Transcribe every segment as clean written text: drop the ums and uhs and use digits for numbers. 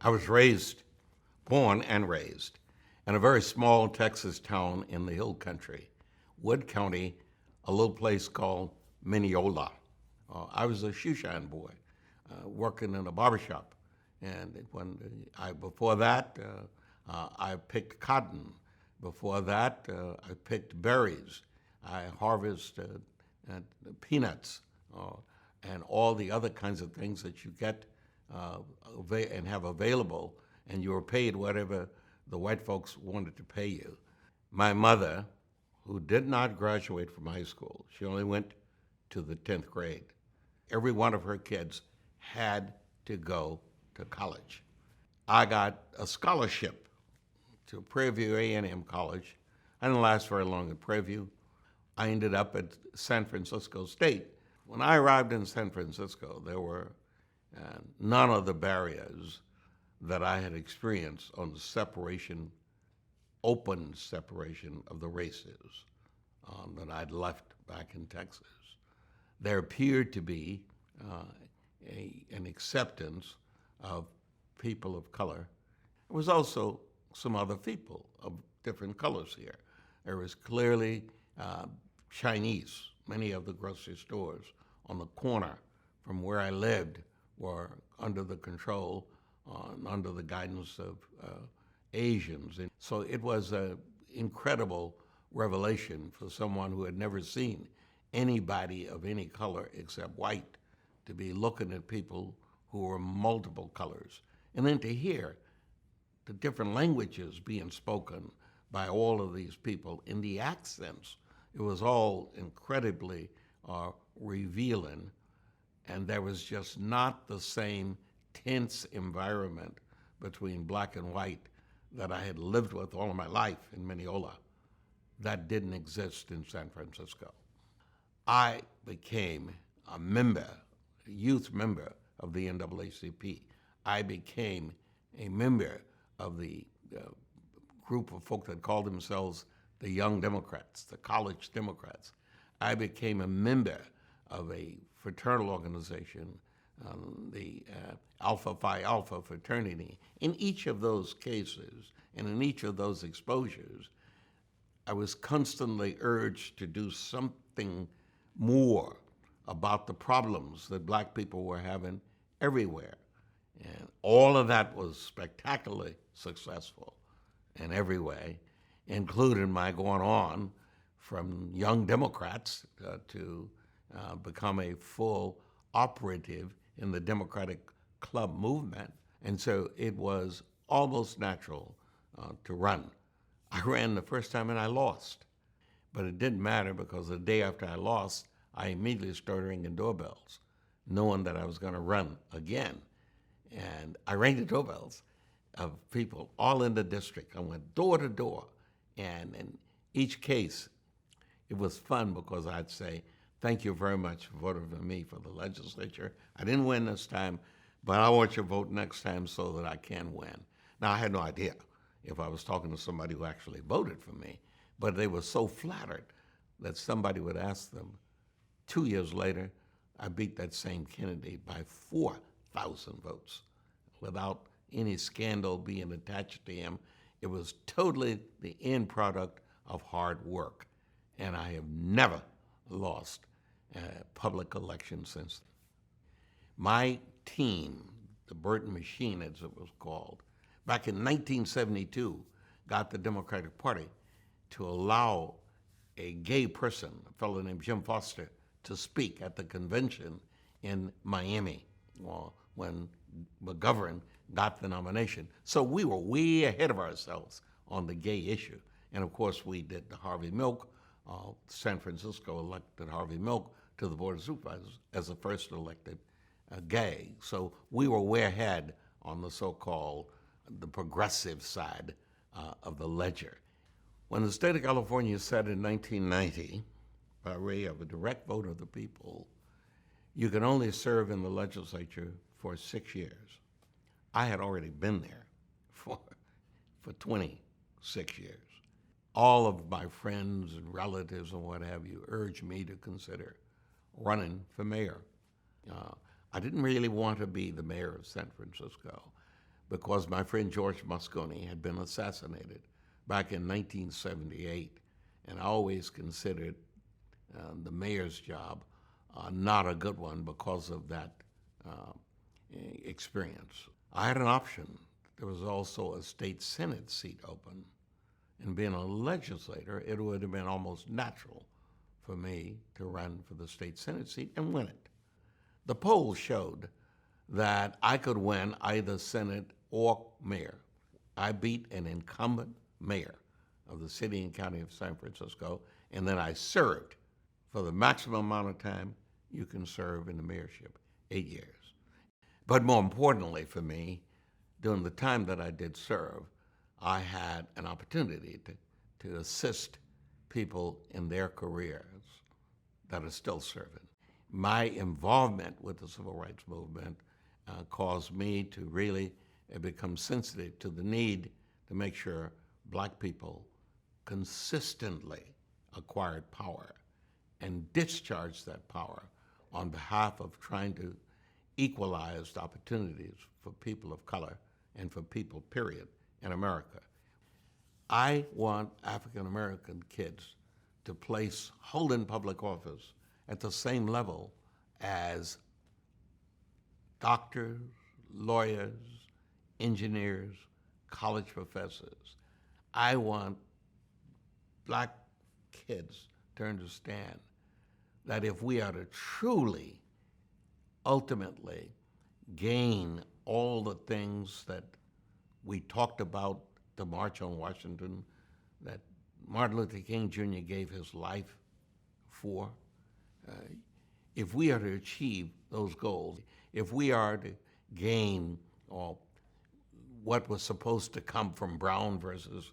I was born and raised, in a very small Texas town in the hill country, Wood County, a little place called Mineola. I was a shoeshine boy, working in a barbershop. And before that, I picked cotton. Before that, I picked berries. I harvested peanuts and all the other kinds of things that you get and have available, and you were paid whatever the white folks wanted to pay you. My mother, who did not graduate from high school, she only went to the 10th grade. Every one of her kids had to go to college. I got a scholarship to Prairie View A&M College. I didn't last very long at Prairie View. I ended up at San Francisco State. When I arrived in San Francisco, there were none of the barriers that I had experienced on the open separation of the races that I'd left back in Texas. There appeared to be an acceptance of people of color. There was also some other people of different colors here. There was clearly Chinese. Many of the grocery stores on the corner from where I lived were under the control, under the guidance of Asians. And so it was an incredible revelation for someone who had never seen anybody of any color except white to be looking at people who were multiple colors. And then to hear the different languages being spoken by all of these people in the accents, it was all incredibly revealing. And there was just not the same tense environment between black and white that I had lived with all of my life in Mineola. That didn't exist in San Francisco. I became a youth member of the NAACP. I became a member of the group of folk that called themselves the Young Democrats, the College Democrats. I became a member of a fraternal organization, the Alpha Phi Alpha fraternity. In each of those cases and in each of those exposures, I was constantly urged to do something more about the problems that black people were having everywhere. And all of that was spectacularly successful in every way, including my going on from Young Democrats to become a full operative in the Democratic Club movement. And so it was almost natural to run. I ran the first time and I lost. But it didn't matter because the day after I lost, I immediately started ringing doorbells, knowing that I was going to run again. And I rang the doorbells of people all in the district. I went door to door. And in each case, it was fun because I'd say, thank you very much for voting for me for the legislature. I didn't win this time, but I want your vote next time so that I can win. Now, I had no idea if I was talking to somebody who actually voted for me, but they were so flattered that somebody would ask them. 2 years later, I beat that same candidate by 4,000 votes without any scandal being attached to him. It was totally the end product of hard work, and I have never lost a public election since then. My team, the Burton Machine as it was called, back in 1972, got the Democratic Party to allow a gay person, a fellow named Jim Foster, to speak at the convention in Miami when McGovern got the nomination. So we were way ahead of ourselves on the gay issue. And of course, we did the Harvey Milk. San Francisco elected Harvey Milk to the Board of Supervisors as the first elected gay. So we were way ahead on the so-called the progressive side of the ledger. When the state of California said in 1990, by way of a direct vote of the people, you can only serve in the legislature for 6 years. I had already been there for 26 years. All of my friends and relatives and what have you urged me to consider running for mayor. I didn't really want to be the mayor of San Francisco, because my friend George Moscone had been assassinated back in 1978, and I always considered the mayor's job not a good one because of that experience. I had an option. There was also a state senate seat open, and being a legislator, it would have been almost natural for me to run for the state senate seat and win it. The polls showed that I could win either senate or mayor. I beat an incumbent mayor of the city and county of San Francisco, and then I served for the maximum amount of time you can serve in the mayorship, 8 years. But more importantly for me, during the time that I did serve, I had an opportunity to assist people in their careers that are still serving. My involvement with the civil rights movement caused me to really become sensitive to the need to make sure black people consistently acquired power and discharged that power on behalf of trying to equalize opportunities for people of color and for people, period, in America. I want African American kids to hold in public office at the same level as doctors, lawyers, engineers, college professors. I want black kids to understand that if we are to truly, ultimately gain all the things that we talked about the March on Washington, that Martin Luther King Jr. gave his life for, if we are to achieve those goals, if we are to gain what was supposed to come from Brown versus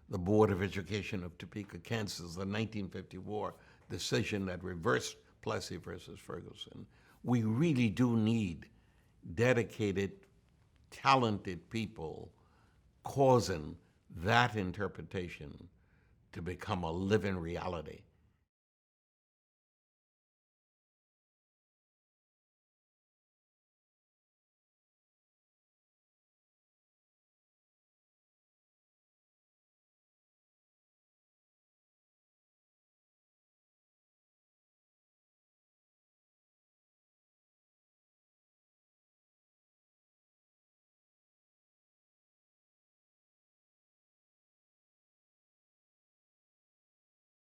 the Board of Education of Topeka, Kansas, the 1954 decision that reversed Plessy versus Ferguson, we really do need dedicated, talented people causing that interpretation to become a living reality.